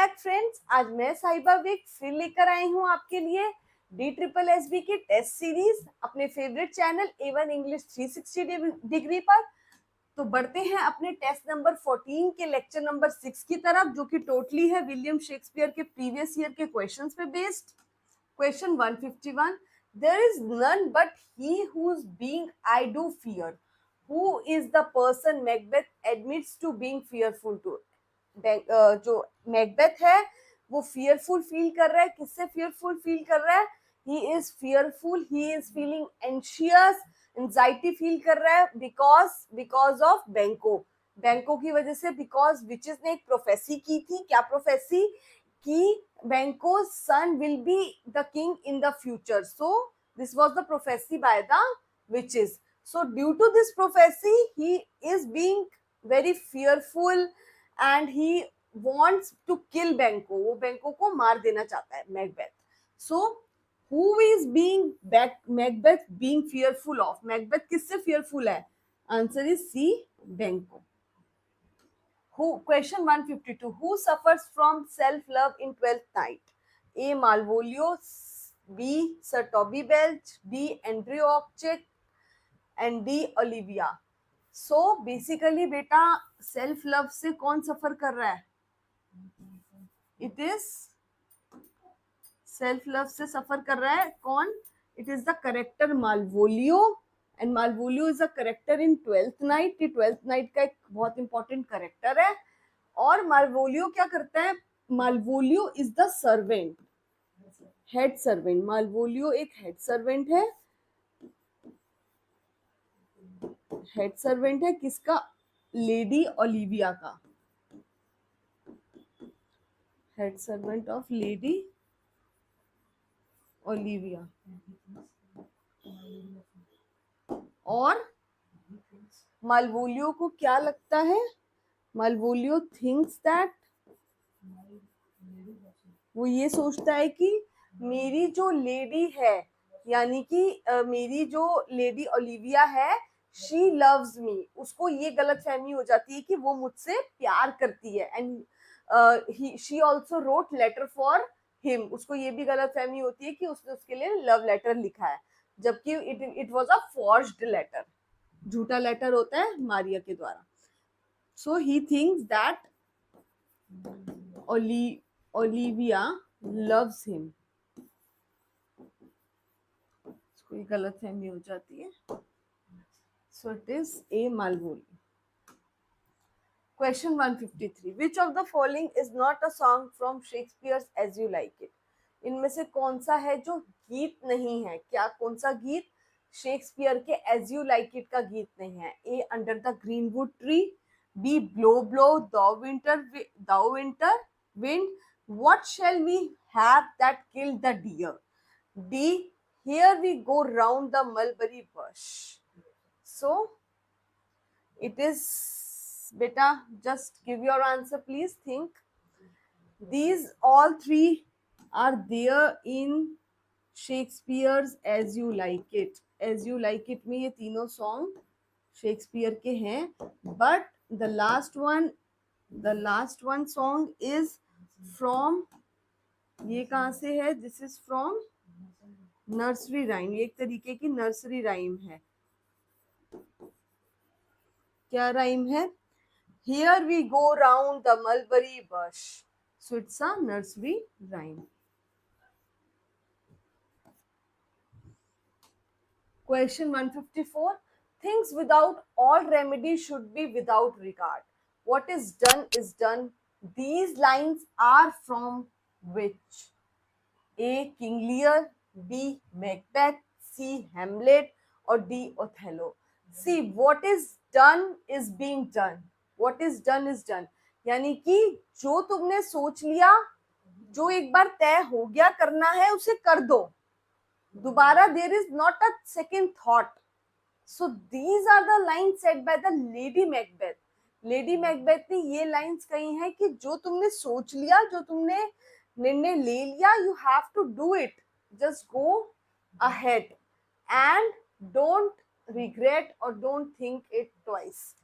Back friends, आज मैं साहिबा विक फिर लेकर आई हूँ आपके लिए DSSB की टेस्ट सीरीज अपने favourite channel A1 English 360 degree पर। तो बढ़ते हैं अपने टेस्ट नंबर 14 के लेक्चर नंबर 6 की तरफ, जो कि टोटली है विलियम शेक्सपियर के प्रीवियस ईयर के क्वेश्चंस पे based. Question 151, there is none but he whose being I do fear, who is the person Macbeth admits to being fearful to। जो मैकबेथ है वो फियरफुल फील कर रहा है। किससे फियरफुल फील कर रहा है? He is fearful, he is feeling anxious, anxiety feel कर रहा है बिकॉज ऑफ बैंको की वजह से। बिकॉज विचेस ने एक प्रोफेसी की थी। क्या प्रोफेसी? कि Banquo son will be the king in the future. So this was the prophecy by the witches. So due to this prophecy, he is being very fearful and he wants to kill Banquo। वो बैंको को मार देना चाहता है Macbeth. So who is being Macbeth being fearful of? Macbeth किससे fearful है? Answer is C, बैंको। Who, question 152, who suffers from self love in 12th night? A, Malvolio, B, Sir Toby Belch, D, Andrew Ochek and D Olivia. So basically बेटा self love से कौन सफर कर रहा है? It is self love से सफर कर रहा है कौन? It is the character Malvolio. And Malvolio is a character in 12th Night. ये 12th नाइट का एक बहुत इंपॉर्टेंट करेक्टर है। और मालवोलियो क्या करता है? Malvolio is the servant, head servant. Malvolio एक हेड सर्वेंट है। हेड सर्वेंट है किसका? लेडी ओलिविया का। Head servant of Lady Olivia. और मालवोलियो को क्या लगता है? मालवोलियो थिंक्स दैट, वो ये सोचता है कि मेरी जो लेडी है, यानी कि मेरी जो लेडी ओलिविया है, शी लव्स मी। उसको ये गलत फहमी हो जाती है कि वो मुझसे प्यार करती है। And she also wrote letter for him. उसको ये भी गलत फहमी होती है कि उसने उसके लिए लव लेटर लिखा है, जबकि it was a forged letter. झूठा लेटर होता है मारिया के द्वारा। So he thinks that Olivia loves him। कोई गलत फहमी हो जाती है। So it is A, Malvolio। Question 153, which of the following is not a song from Shakespeare's As You Like It? इनमें से कौन सा है जो गीत नहीं है? क्या कौन सा गीत शेक्सपियर के As You Like It का गीत नहीं है? A, Under the Greenwood Tree, B, Blow Blow Thou Winter Wind, What Shall We Have That Killed the Deer, D, Here We Go Round the Mulberry Bush। So it is, beta, just give your answer, please think। These all three are there in Shakespeare's As You Like It। As You Like It में ये तीनों song Shakespeare के हैं, but the last one song is from, ये कहाँ से है? This is from nursery rhyme. ये एक तरीके की नर्सरी राइम है। क्या राइम है? Here we go round the mulberry bush। So it's a nursery rhyme। Question 154, things without all remedy should be without regard। What is done is done। These lines are from which? A, King Lear, B, Macbeth, C, Hamlet, or D, Othello। See, what is done is being done। What is done is done। यानी कि जो तुमने सोच लिया, जो एक बार तय हो गया करना है, उसे कर दो। दोबारा there is not a second thought। So these are the lines said by the Lady Macbeth। Lady Macbeth ने ये लाइंस कही हैं कि जो तुमने सोच लिया, जो तुमने निर्णय ले लिया, you have to do it। Just go ahead and don't regret or don't think it twice।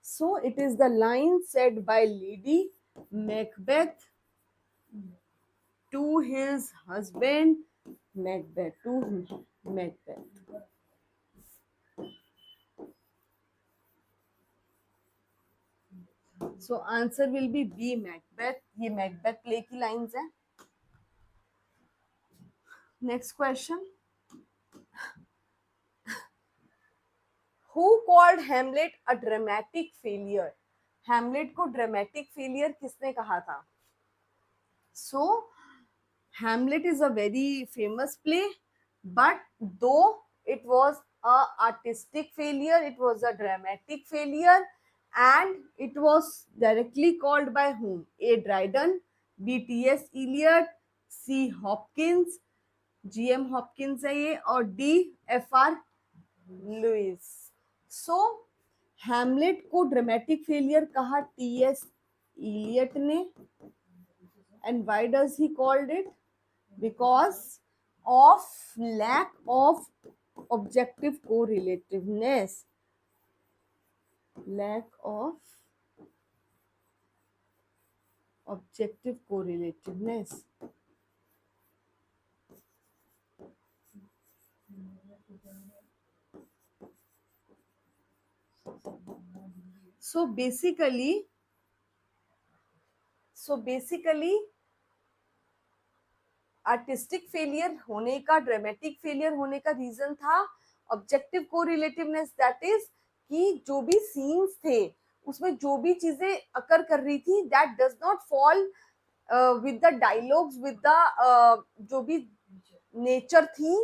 So it is the line said by Lady Macbeth to his husband Macbeth, to Macbeth. So answer will be B, Macbeth. ये Macbeth play की lines है. Next question. Who called Hamlet a dramatic failure? Hamlet को dramatic failure किसने कहा था? So Hamlet is a very famous play, but though it was a artistic failure, it was a dramatic failure, and it was directly called by whom? A. Dryden, B. T.S. Eliot, C. Hopkins, G.M. Hopkins है ये, और D. F.R. Leavis. So Hamlet को dramatic failure कहा T S. Eliot ने. And why does he called it? Because of lack of objective correlativeness. Lack of objective correlativeness. So basically artistic failure होने का, dramatic failure होने का reason था objective कोरिलेटिवनेस. That is कि जो भी सीन्स थे उसमें जो भी चीजें अकर कर रही थी, that does not fall with the dialogues, with the जो भी नेचर थी,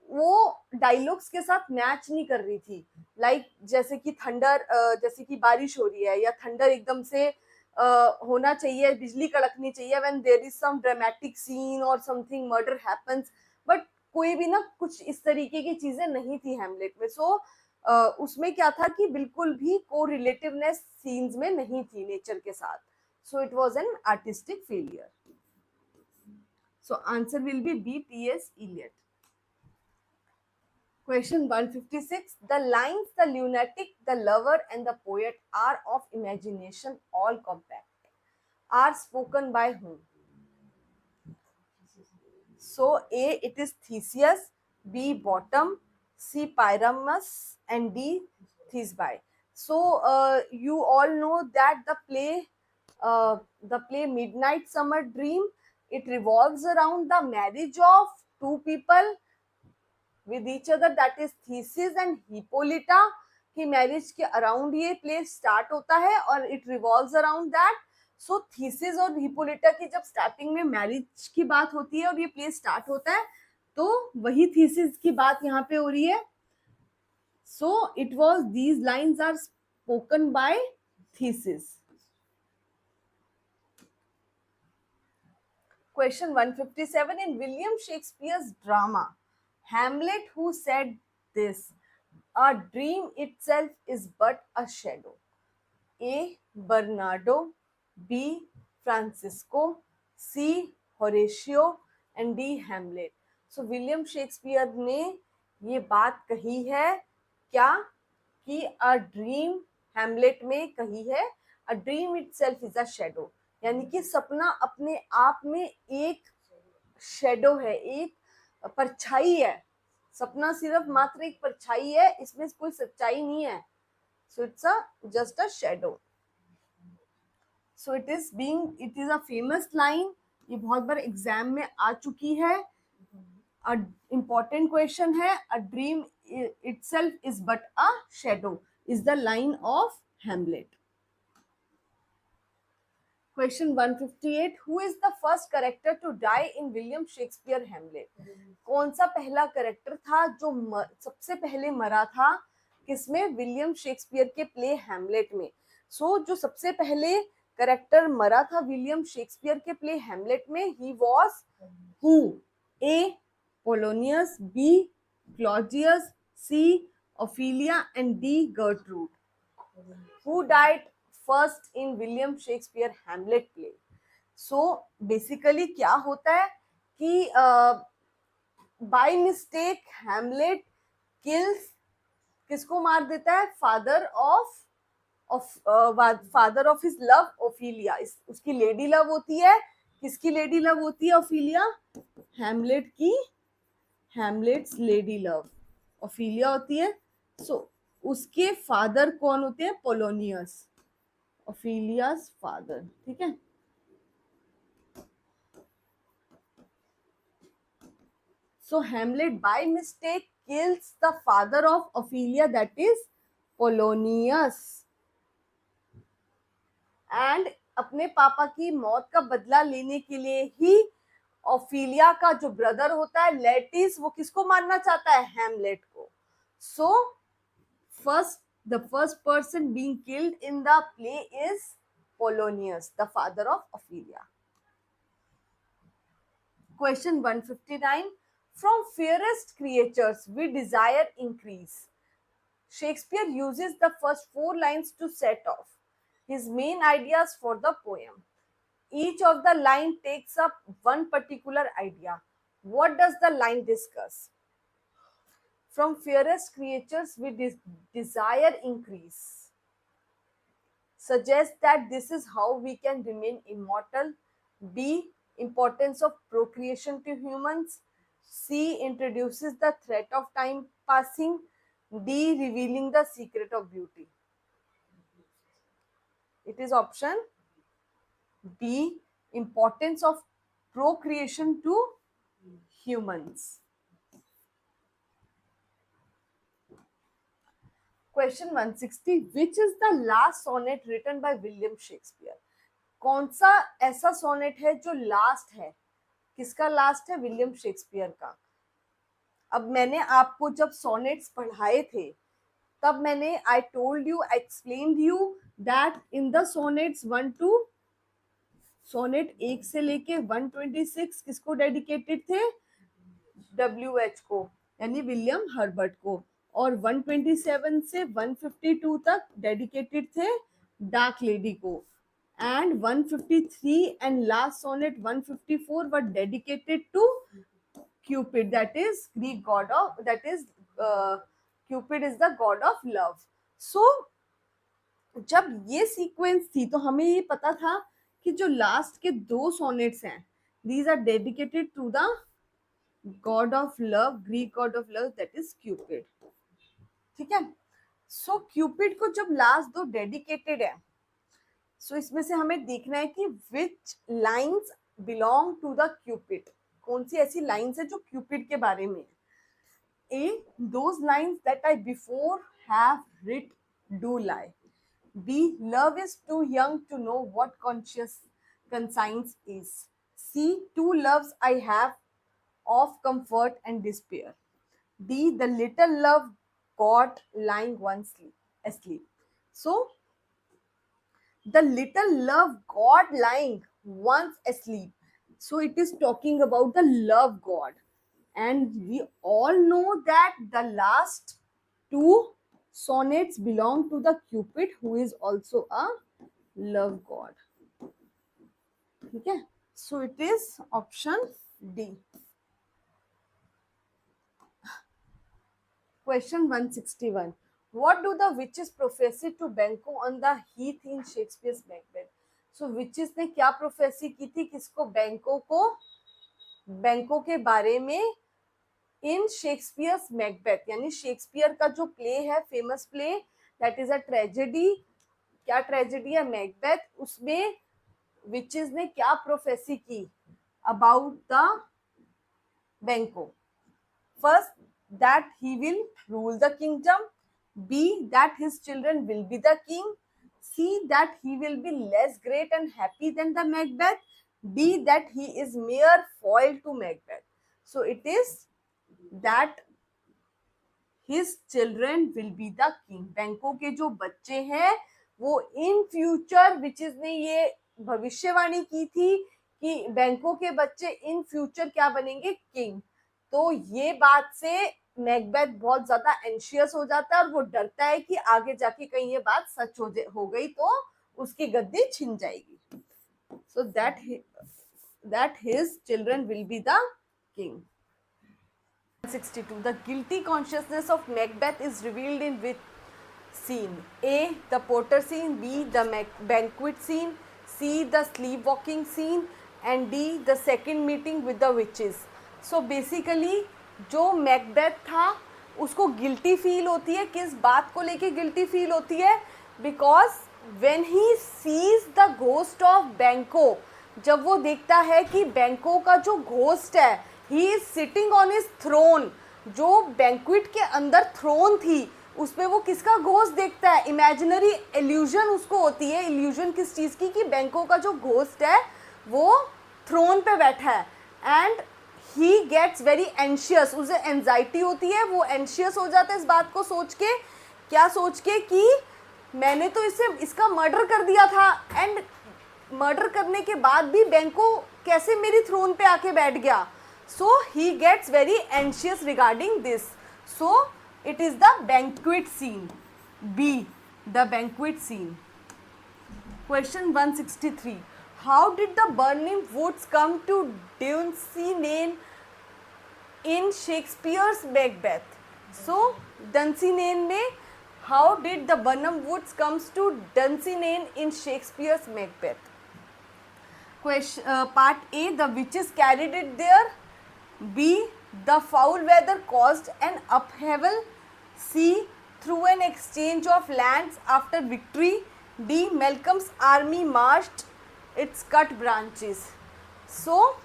वो डायलॉग्स के साथ मैच नहीं कर रही थी. लाइक जैसे कि थंडर, जैसे कि बारिश हो रही है या थंडर एकदम से होना चाहिए, बिजली कड़कनी चाहिए when there is some dramatic scene और समथिंग मर्डर हैपेंस, बट कोई भी ना कुछ इस तरीके की चीजें नहीं थी हैमलेट में. सो उसमें क्या था कि बिल्कुल भी को रिलेटिवनेस सीन्स में नहीं थी नेचर के साथ. So it was an artistic failure. So answer will be B, T S. Eliot. Question 156. The lines, the lunatic, the lover, and the poet are of imagination, all compact, are spoken by whom? So, A. It is Theseus, B. Bottom, C. Pyramus, and D. Thisbe. So, you all know that the play Midnight Summer Dream, it revolves around the marriage of two people with each other, that is Theseus and Hippolyta की marriage के around ये play start होता है और it revolves around that. So thesis और हिपोलिटा की जब starting में मैरिज की बात होती है और ये प्ले स्टार्ट होता है, तो वही थीसिस की बात यहाँ पे हो रही है. So it was, these lines are spoken by Theseus. Question 157. In William Shakespeare's drama Hamlet, who said this? A dream itself is but a shadow. A. Bernardo, B. Francisco, C. Horatio, and D. Hamlet. So William Shakespeare ने ये बात कही है क्या कि a dream, Hamlet में कही है a dream itself is a shadow, यानी कि सपना अपने आप में एक शैडो है, एक परछाई है. सपना सिर्फ मात्र एक परछाई है, इसमें कोई सच्चाई नहीं है. So it's a just a shadow. So it is a famous line. ये बहुत बार एग्जाम में आ चुकी है. इंपॉर्टेंट क्वेश्चन है. A dream itself is but a shadow is the line of Hamlet. Question 158. Who is the first character to die in William Shakespeare Hamlet? कौन सा पहला character था जो सबसे पहले मरा था किसमें? विलियम शेक्सपियर के प्ले हैमलेट में. सो जो सबसे पहले करेक्टर मरा था विलियम शेक्सपियर के प्ले हैमलेट में, he was who? A. Polonius, B. Claudius, C. Ophelia, and D. Gertrude. Who died first in William Shakespeare Hamlet play? So basically क्या होता है कि by mistake Hamlet kills, किसको मार देता है? Father of father of his love Ophelia, उसकी lady love होती है, किसकी लेडी लव होती है ओफिलिया? हैमलेट की, हैमलेट्स लेडी लव ओफिलिया होती है। सो उसके फादर कौन होते हैं? पोलोनियस, ओफिलियास फादर, ठीक है। So Hamlet by mistake kills the father of Ophelia, that is Polonius. And अपने पापा की मौत का बदला लेने के लिए ही ओफिलिया का जो ब्रदर होता है लेटिस, वो किसको मारना चाहता है? हैमलेट को। So the first person being killed in the play is Polonius, the father of Ophelia. Question 159. From fairest creatures we desire increase. Shakespeare uses the first 4 lines to set off his main ideas for the poem. Each of the line takes up one particular idea. What does the line discuss? From fairest creatures we desire increase. Suggests that this is how we can remain immortal. B. Importance of procreation to humans. C. Introduces the threat of time passing. D. Revealing the secret of beauty. It is option B. Importance of procreation to humans. Question 160. Which is the last sonnet written by William Shakespeare? कौन सा ऐसा sonnet है जो last है? किसका last है? William Shakespeare का। अब मैंने आपको जब सोनेट्स पढ़ाए थे तब मैंने I told you, I explained you that in the sonnets 1 to sonnet 1 से लेके 126 किसको डेडिकेटेड थे? WH को, यानी विलियम हर्बर्ट को। और 127 से 152 तक डेडिकेटेड थे डार्क लेडी को। And 153 and last sonnet 154 were dedicated to Cupid, that is Greek god of, that is Cupid is the god of love. So जब ये सीक्वेंस थी तो हमें ये पता था कि जो लास्ट के 2 सोनेट्स हैं these are dedicated to the god of love, Greek god of love, that is Cupid, ठीक है। So Cupid को जब लास्ट 2 डेडिकेटेड है, सो इसमें से हमें देखना है कि which lines belong to the Cupid, कौन सी ऐसी लाइन्स है जो क्यूपिड के बारे में है। A. Those lines that I before have writ do lie. B. Love is too young to know what conscious conscience is. C. Two loves I have of comfort and despair. D. The little love god lying once asleep. So the little love god lying once asleep. So it is talking about the love god, and we all know that the last 2 sonnets belong to the Cupid, who is also a love god, okay. So it is option D. Question 161. What do the witches prophesy to Banquo on the heath in Shakespeare's Macbeth? So witches ने क्या prophecy की थी किसको? बैंको को, बैंको के बारे में इन शेक्सपियर्स मैकबेथ, यानी शेक्सपियर का जो प्ले है, famous play, that is a tragedy. क्या ट्रेजेडी है? मैकबेथ। उसमें विचेस ने क्या प्रोफेसी की अबाउट द बैंको? First, that he will rule the kingdom. B, that his children will be the king. C, that he will be less great and happy than the Macbeth. D, that he is mere foil to Macbeth. So it is that his children will be the king. बैंको के जो बच्चे हैं वो in future, witches ने ये भविष्यवाणी की थी कि बैंको के बच्चे इन फ्यूचर क्या बनेंगे? किंग। तो ये बात से मैकबेथ बहुत ज्यादा एंशियस हो जाता है और वो डरता है कि आगे जाके कहीं ये बात सच हो गई तो उसकी गद्दी छिन जाएगी। So that his children will be the king. 62. The guilty consciousness of Macbeth is revealed in scene? A, the porter scene, B, the banquet scene, C, the sleepwalking scene, and D, the second meeting with the witches. So basically जो Macbeth था उसको guilty feel होती है. किस बात को लेके guilty feel होती है? Because when he sees the ghost of बैंको, जब वो देखता है कि बैंको का जो घोस्ट है, he is sitting on his throne, जो बैंक्वेट के अंदर थ्रोन थी उसमें वो किसका घोस्ट देखता है? इमेजिनरी इल्यूजन उसको होती है. इल्यूजन किस चीज़ की? कि बैंको का जो घोस्ट है वो थ्रोन पे बैठा है. And he gets very anxious, उसे एंजाइटी होती है, वो एंशियस हो जाता है इस बात को सोच के. क्या सोच के? कि मैंने तो इसका मर्डर कर दिया था, एंड मर्डर करने के बाद भी बैंको कैसे मेरी थ्रोन पे आके बैठ गया. So he gets very anxious regarding this. So it is the banquet scene. B, the banquet scene. Question 163. How did the burning woods come to Dunsinane in Shakespeare's Macbeth? So Dunsinane में how did the Burnham woods comes to Dunsinane in Shakespeare's Macbeth? Question part A, the witches carried it there. B, the foul weather caused an upheaval. C, through an exchange of lands after victory. D, Malcolm's army marched its cut branches. So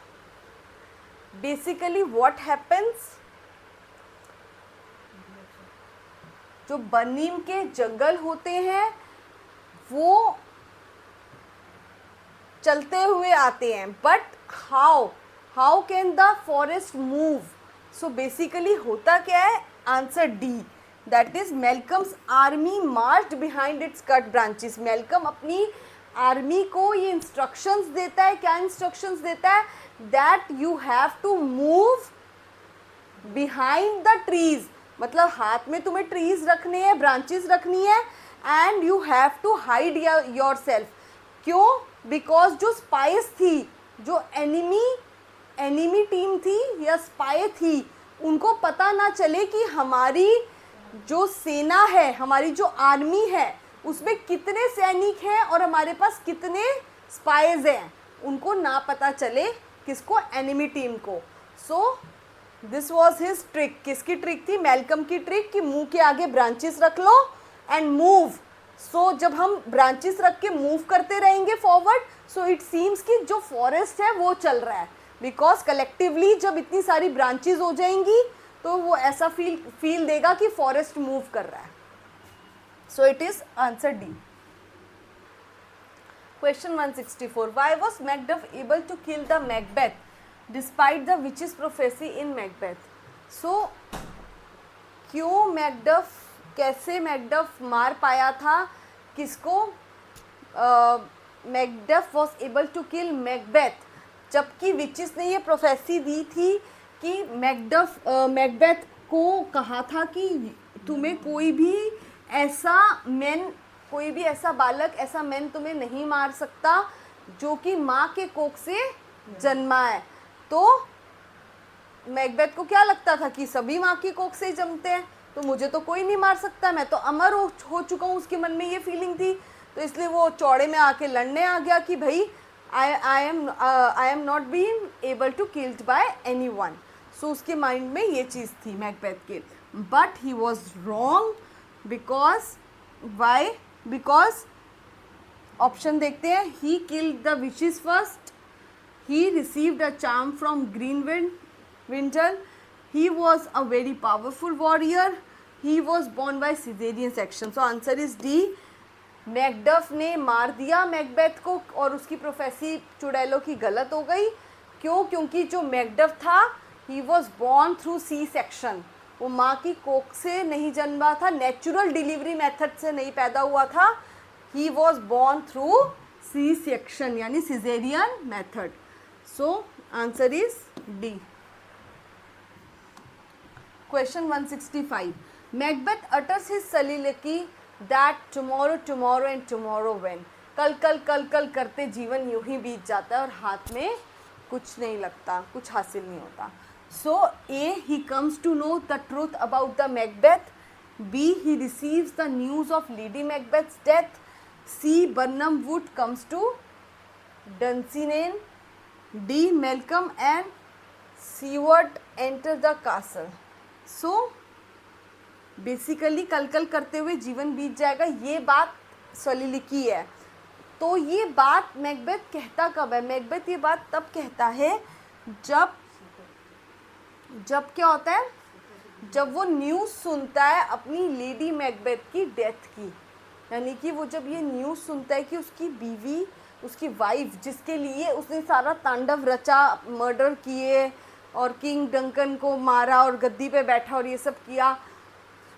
basically what happens, जो बर्निम के जंगल होते हैं वो चलते हुए आते हैं, but how can the forest move? So basically होता क्या है? Answer D, that is Malcolm's army marched behind its cut branches. Malcolm अपनी आर्मी को ये इंस्ट्रक्शंस देता है. क्या इंस्ट्रक्शंस देता है? That you have to move behind the trees. मतलब हाथ में तुम्हें ट्रीज रखने हैं, ब्रांचेस रखनी है, and you have to hide yourself. क्यों? बिकॉज जो स्पाइस थी, जो एनिमी टीम थी या स्पाई थी, उनको पता ना चले कि हमारी जो सेना है, हमारी जो आर्मी है, उसमें कितने सैनिक हैं और हमारे पास कितने स्पाइज हैं, उनको ना पता चले. किसको? एनिमी टीम को. So this was his trick. किसकी ट्रिक थी? मेलकम की ट्रिक, कि मुंह के आगे ब्रांचेस रख लो एंड मूव. सो जब हम ब्रांचेस रख के मूव करते रहेंगे फॉरवर्ड, सो इट सीम्स कि जो फॉरेस्ट है वो चल रहा है. बिकॉज कलेक्टिवली जब इतनी सारी ब्रांचेस हो जाएंगी तो वो ऐसा फील देगा कि फॉरेस्ट मूव कर रहा है. So it is answer D. Question 164. Why was Macduff able to kill the Macbeth despite the witches prophecy in Macbeth? So क्यों मैकडफ, कैसे मैकडफ मार पाया था किसको? Macduff was able to kill Macbeth, जबकि विचेस ने ये प्रोफेसी दी थी कि मैकबेथ को कहा था कि तुम्हें कोई भी ऐसा बालक, ऐसा मैन तुम्हें नहीं मार सकता जो कि माँ के कोख से जन्मा है. तो मैकबेथ को क्या लगता था कि सभी माँ की कोख से ही जन्मते हैं, तो मुझे तो कोई नहीं मार सकता, मैं तो अमर हो चुका हूँ. उसके मन में ये फीलिंग थी. तो इसलिए वो चौड़े में आके लड़ने आ गया कि भाई I am not being able to killed by anyone. So उसके माइंड में ये चीज़ थी मैकबेथ के. But he was wrong because why? Because option देखते हैं. He killed the witches first. He received a charm from Greenwinter. He was a very powerful warrior. He was born by cesarean section. So answer is D. Macduff ने मार दिया Macbeth को और उसकी prophecy चुड़ैलों की गलत हो गई. क्यों? क्योंकि जो मैकडफ था, he was born through C section. वो माँ की कोख से नहीं जन्मा था, नेचुरल डिलीवरी मेथड से नहीं पैदा हुआ था. He was born through C section यानी caesarean method. So answer is D. Question 165. Macbeth utters his soliloquy that tomorrow and tomorrow when. कल करते जीवन यूं ही बीत जाता है और हाथ में कुछ नहीं लगता, कुछ हासिल नहीं होता. So A, he comes to know the truth about the Macbeth. B. He receives the news of Lady Macbeth's death. C. Burnham Wood comes to Dunsinane. D. Malcolm and Seward enter the castle. So basically कल कल करते हुए जीवन बीत जाएगा, ये बात सोलिलिकी है। तो ये बात मैकबेथ कहता कब है? मैकबेथ ये बात तब कहता है जब क्या होता है, जब वो न्यूज़ सुनता है अपनी लेडी मैकबेथ की डेथ की। यानी कि वो जब ये न्यूज़ सुनता है कि उसकी बीवी, उसकी वाइफ, जिसके लिए उसने सारा तांडव रचा, मर्डर किए और किंग डंकन को मारा और गद्दी पे बैठा और ये सब किया,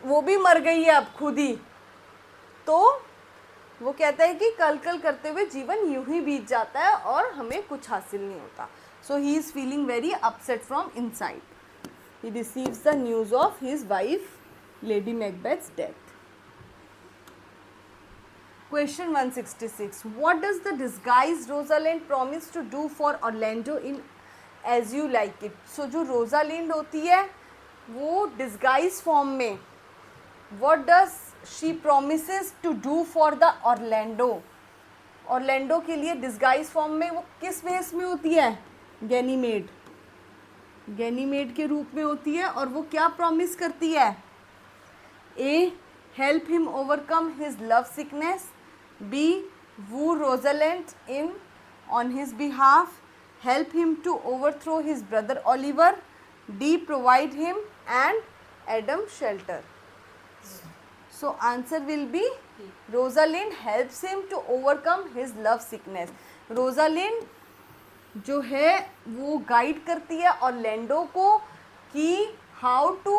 वो भी मर गई है अब खुद ही। तो वो कहता है कि कल कल करते हुए जीवन यूं ही बीत जाता है और हमें कुछ हासिल नहीं होता। So he is feeling very upset from inside. He receives the news of his wife, Lady Macbeth's death. Question 166. What does the disguised Rosalind promise to do for Orlando in As You Like It? So जो Rosalind होती है वो disguise form में what does she promises to do for the Orlando? Orlando के लिए disguise form में वो किस वेश में होती है? गैनीमेड, गैनीमेड के रूप में होती है। और वो क्या प्रॉमिस करती है? A. Help him overcome his love sickness. B. Woo Rosalind in on his behalf. Help him to overthrow his brother Oliver. D. Provide him and Adam shelter. So answer will be Rosalind helps him to overcome his love sickness. Rosalind जो है वो guide करती है Orlando को कि how to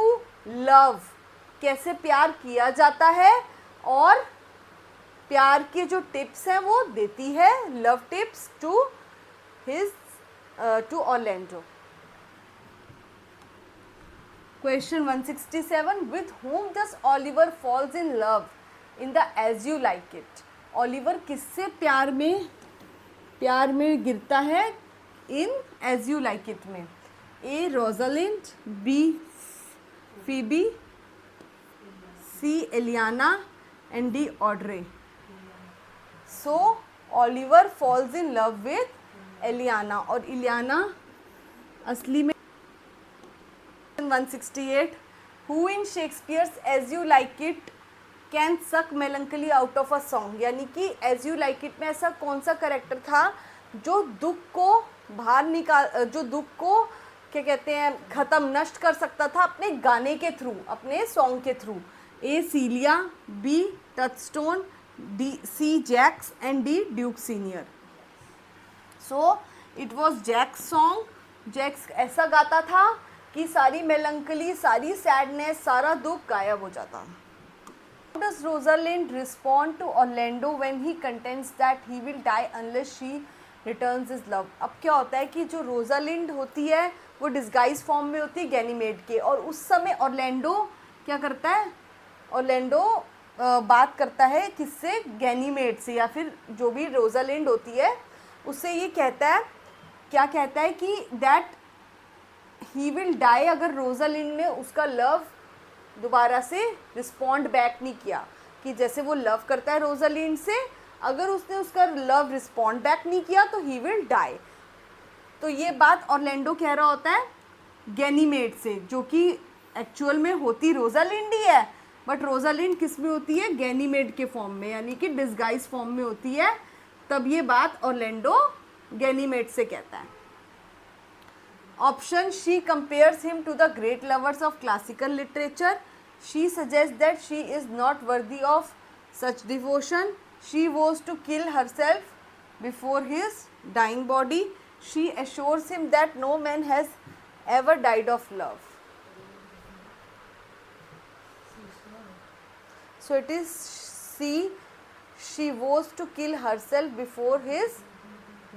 love, कैसे प्यार किया जाता है, और प्यार के जो टिप्स हैं वो देती है, love tips to Orlando. Question 167. With whom does Oliver falls in love in the As You Like It? Oliver किससे प्यार में गिरता है in as you like it में? A. Rosalind. B. Phoebe. C. Aliena and D. Audrey. So Oliver falls in love with Aliena, और Aliena असली में 168. Who in Shakespeare's as you like it can suck melancholy out of a song? यानी कि as you like it में ऐसा कौन सा character था जो दुख को बाहर जो दुख को क्या कहते हैं ख़त्म, नष्ट कर सकता था अपने गाने के थ्रू, अपने सॉन्ग के through? A. Celia. B. Touchstone. D. C. Jaques and D. Duke senior. So it was Jaques song. Jaques ऐसा गाता था कि सारी मेलंकली, सारी सैडनेस, सारा दुख गायब हो जाता। How does Rosalind respond to Orlando when he contends that he will die unless she returns his love? अब क्या होता है कि जो रोजालिंड होती है वो डिस्गाइज फॉर्म में होती है गैनीमेड के, और उस समय ऑरलैंडो क्या करता है? ऑरलैंडो बात करता है किससे? गैनीमेड से, या फिर जो भी रोजालिंड होती है उससे ये कहता है, क्या कहता है कि दैट ही विल डाई अगर रोजालिंड ने उसका लव दोबारा से रिस्पॉन्ड बैक नहीं किया, कि जैसे वो लव करता है रोजालिंड से, अगर उसने उसका लव रिस्पॉन्ड बैक नहीं किया तो ही विल डाई। तो ये बात ऑरलैंडो कह रहा होता है गैनीमेड से, जो कि एक्चुअल में होती रोजालिंड ही है, बट रोजालिंड किस में होती है? गैनीमेड के फॉर्म में, यानी कि डिस्गाइज फॉर्म में होती है। तब ये बात ऑरलैंडो गैनीमेड से कहता है। Option. She compares him to the great lovers of classical literature. She suggests that she is not worthy of such devotion. She vows to kill herself before his dying body. She assures him that no man has ever died of love. So it is C. She vows to kill herself before his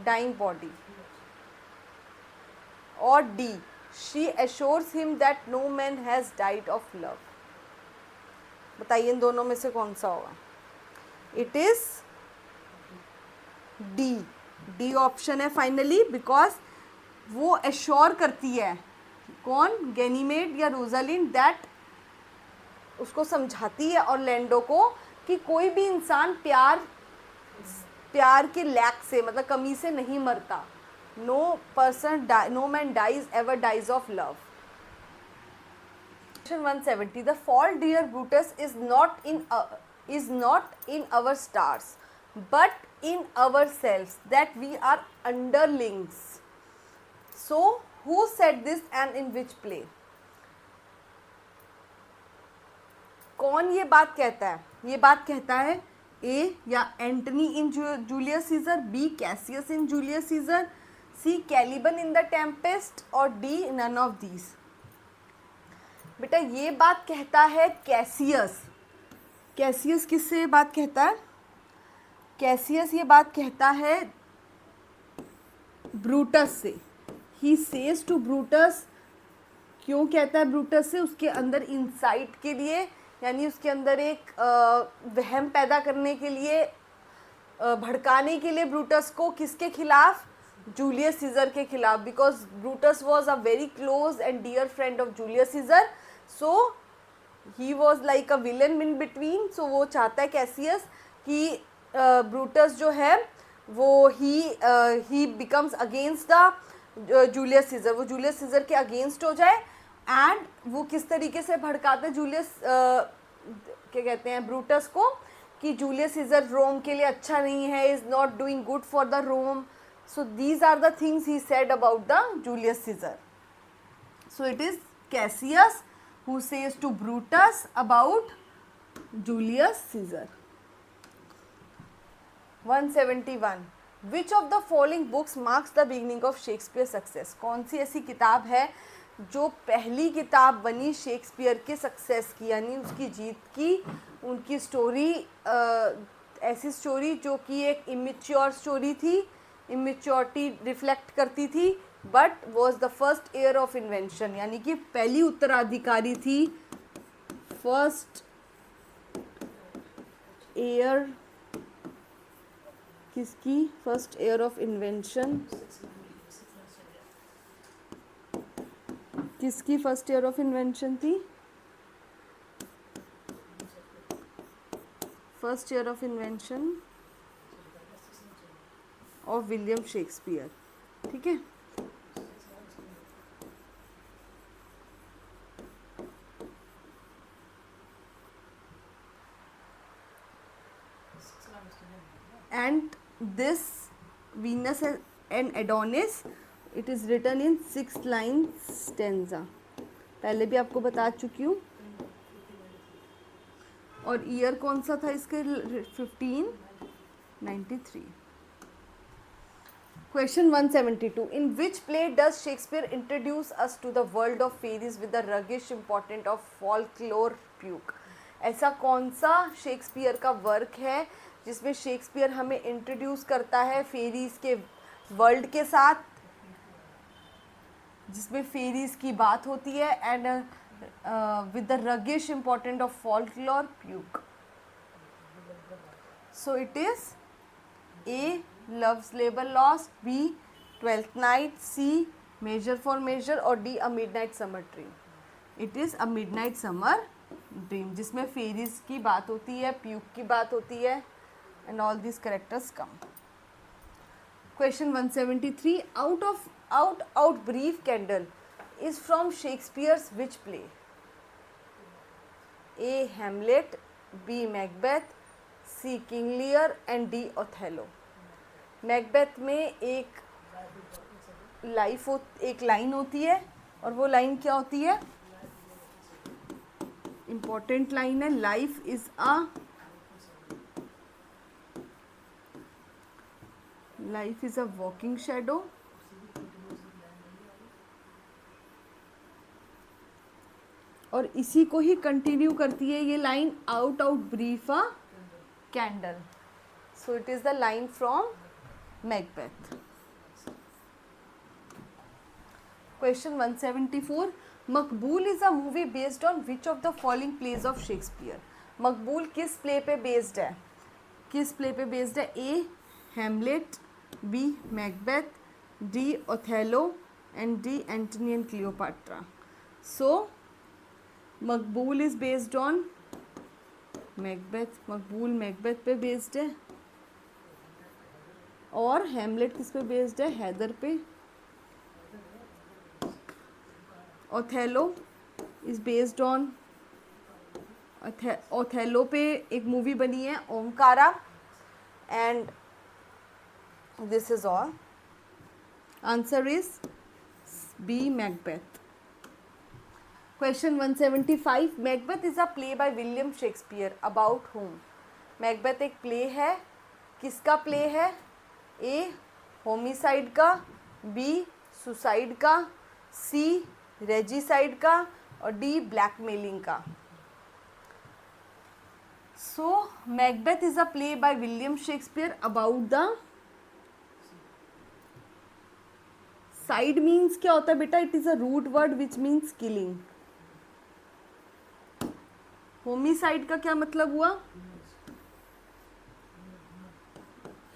dying body. और D. She assures him that no man has died of love. बताइए इन दोनों में से कौन सा होगा? It is D. D option है फाइनली, बिकॉज वो एश्योर करती है, कौन? गैनीमेड या रोजालिंड, दैट उसको समझाती है ऑरलैंडो को कि कोई भी इंसान प्यार के लैक से, मतलब कमी से नहीं मरता. No man dies ever dies of love. Question 170. The fault, dear Brutus, is not in our stars, but in ourselves, that we are underlings. So, who said this and in which play? कौन ये बात कहता है? ये बात कहता है A या Antony in Julius Caesar, B Cassius in Julius Caesar, C Caliban in the Tempest, और डी नन ऑफ दीज. बेटा ये बात कहता है कैसियस. कैसियस किससे बात कहता है? कैसियस ये बात कहता है ब्रूटस से. He says to Brutus. क्यों कहता है ब्रूटस से? उसके अंदर इंसाइट के लिए, यानी उसके अंदर एक वहम पैदा करने के लिए, भड़काने के लिए ब्रूटस को. किसके खिलाफ? जूलियस सीजर के खिलाफ. Because Brutus was a very close and dear friend of Julius Caesar. So he was like a villain in between. So वो चाहता है कैसियस कि ब्रूटस जो है वो ही becomes against the Julius Caesar. वो जूलियस सीजर के अगेंस्ट हो जाए. एंड वो किस तरीके से भड़काते जूलियस क्या कहते हैं ब्रूटस को, कि जूलियस सीजर रोम के लिए अच्छा नहीं है, is not doing good for the Rome. So these are the things he said about the Julius Caesar. So it is Cassius who says to Brutus about Julius Caesar. 171. Which of the following books marks the beginning of Shakespeare success? कौन सी ऐसी किताब है जो पहली किताब बनी Shakespeare के सक्सेस की, यानी उसकी जीत की. उनकी स्टोरी ऐसी स्टोरी जो कि एक इमेच्योर स्टोरी थी, इमेच्योरिटी रिफ्लेक्ट करती थी, but was the first year of invention, यानी कि पहली उत्तराधिकारी थी. फर्स्ट ईयर किसकी? फर्स्ट ईयर ऑफ इन्वेंशन किसकी फर्स्ट ईयर ऑफ इन्वेंशन थी? First year of invention of William Shakespeare. ठीक है. And this Venus and Adonis, it is written in 6 line stanza. पहले भी आपको बता चुकी हूँ. और ईयर कौन सा था इसके? 1593. Question 172. In which play does Shakespeare introduce us to the world of fairies with the rugged importance of folklore puke? ऐसा कौन सा शेक्सपियर का वर्क है जिसमें शेक्सपियर हमें इंट्रोड्यूस करता है फेरीज के वर्ल्ड के साथ, जिसमें फेरीज की बात होती है and with the roguish important of folklore Puck. So it is A Love's labour lost, B twelfth night, C measure for measure, और D a midnight summer dream. It is a midnight summer dream जिसमें fairies की बात होती है, puke की बात होती है, and all these characters come. Question 173. Out brief candle is from Shakespeare's which play? A. Hamlet, B. Macbeth, C. King Lear, and D. Othello. Macbeth में एक लाइन होती है, और वो लाइन क्या होती है? इम्पोर्टेंट लाइन है. Life is a walking shadow. और इसी को ही कंटिन्यू करती है ये line, out brief a candle. So it is the line from Macbeth. Question 174. Maqbool is a movie based on which of the following plays of Shakespeare? Maqbool किस play पे based है? A. Hamlet, B. Macbeth, D. Othello, and D. Antony and Cleopatra. So Maqbool is based on Macbeth, Maqbool Macbeth पे based है, और Hamlet किस पे based है, हैदर पे। Othello is based on, Othello पे एक मूवी बनी है Omkara, and this is all. Answer is B Macbeth. Question 175. Macbeth is a play by William Shakespeare about home. Macbeth एक प्ले है, किसका प्ले है? ए होमिसाइड का, बी सुसाइड का, सी रेजिसाइड का, और डी ब्लैकमेलिंग का। So Macbeth is a play by William Shakespeare about the cide means क्या होता है बेटा? It is a root word which means killing. Homicide का क्या मतलब हुआ?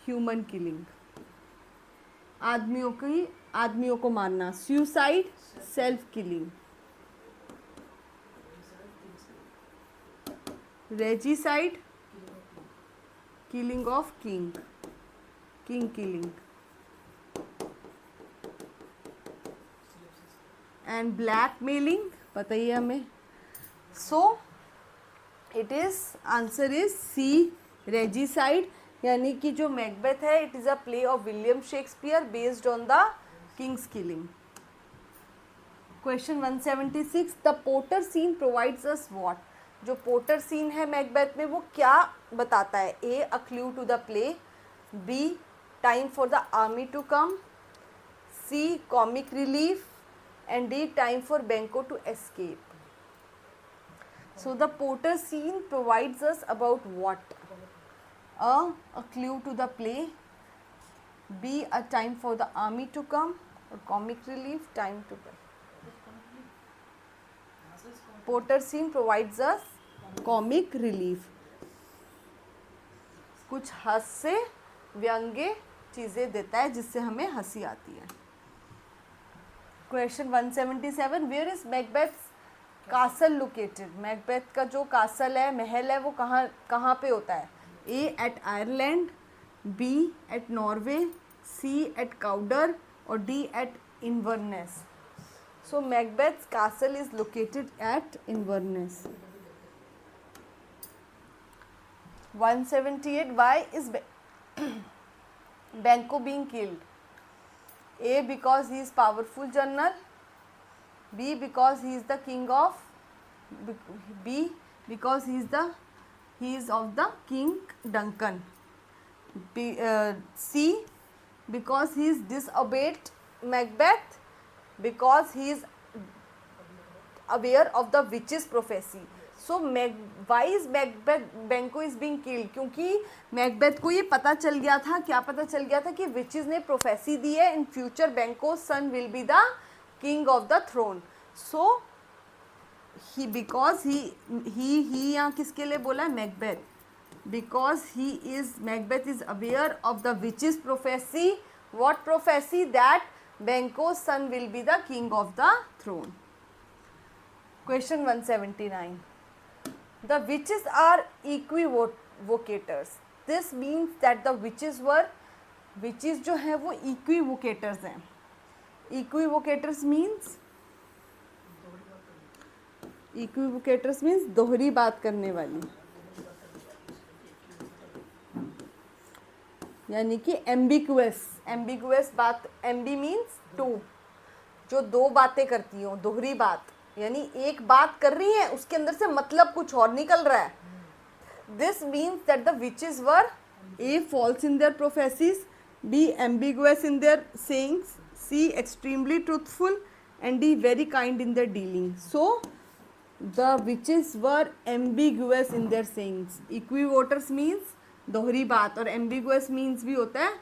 ह्यूमन किलिंग, आदमियों को मारना। Suicide self killing. Regicide killing of king killing. And blackmailing पता ही है हमें। So it is answer is C regicide, यानी कि जो मैकबेथ है it is a play of William Shakespeare based on the king's killing. Question 176. The porter scene provides us what? जो porter scene है मैकबेथ में वो क्या बताता है? A a clue to the play, B time for the army to come, C comic relief, and D time for Benko to escape. So the porter scene provides us about what? A clue to the play, B a time for the army to come, or comic relief, time to come. Porter scene provides us comic relief. कुछ हास्य व्यंग्य चीज़ें देता है जिससे हमें हंसी आती है। Question 177. Where is Macbeth castle located? Macbeth का जो कासल है, महल है, वो कहाँ पे होता है? A at Ireland, B at Norway, C at Cawdor, और D at Inverness. So Macbeth castle is located at Inverness. 178. Why is Benko being killed? A because he is powerful general, B because he is the king of, B because he is of the King Duncan, C because he is disobeyed Macbeth because he is aware of the witch's prophecy. So why is Benko is being killed? क्योंकि Macbeth को ये पता चल गया था, क्या पता चल गया था कि विचेस ने प्रोफेसी दी है, in future Benko's son will be the king of the throne. So he because he यहाँ किसके लिए बोला है? Macbeth, because he is Macbeth is aware of the witches prophecy. What prophecy? That Benko's son will be the king of the throne. Question 179. The witches are equivocators. This means that the witches जो हैं वो equivocators हैं। Equivocators means दोहरी बात करने वाली, यानी कि ambiguous बात। ambi means two, जो दो बातें करती हो, दोहरी बात, यानी एक बात कर रही है उसके अंदर से मतलब कुछ और निकल रहा है। This means that the witches were A false in their prophecies, B ambiguous in their sayings, C extremely truthful, and D very kind in their dealing. So the witches were ambiguous in their sayings. Equivocators means दोहरी बात, और ambiguous means भी होता है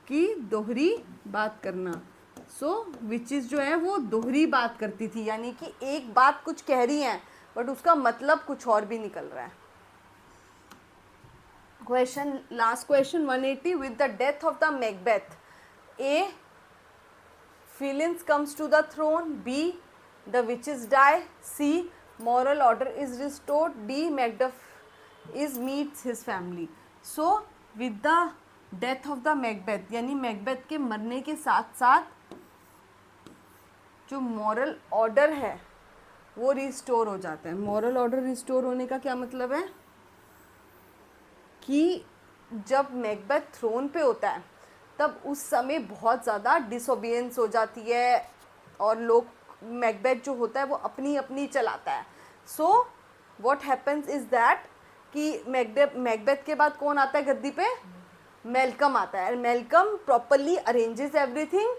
कि दोहरी बात करना। सो विचेस जो है वो दोहरी बात करती थी, यानी कि एक बात कुछ कह रही हैं बट उसका मतलब कुछ और भी निकल रहा है। Question, last question 180. With the death of the Macbeth, A Fleance comes to the throne, B the witches die, C moral order is restored, D. Macduff is meets his family. So with the death of the Macbeth, यानी Macbeth के मरने के साथ साथ जो moral order है वो restore हो जाता है. मॉरल ऑर्डर रिस्टोर होने का क्या मतलब है कि जब मैकबेथ थ्रोन पे होता है तब उस समय बहुत ज़्यादा डिसोबियंस हो जाती है और लोग मैकबेथ जो होता है वो अपनी अपनी चलाता है. So what happens is that कि मैकबेथ के बाद कौन आता है गद्दी पे? मेलकम आता है. Malcolm properly arranges everything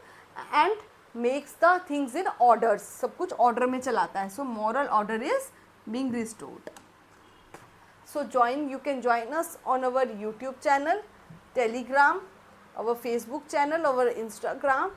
and makes the things in orders. सब कुछ ऑर्डर में चलाता है. So moral order is being restored. So you can join us on our YouTube channel, Telegram, our Facebook channel, our Instagram.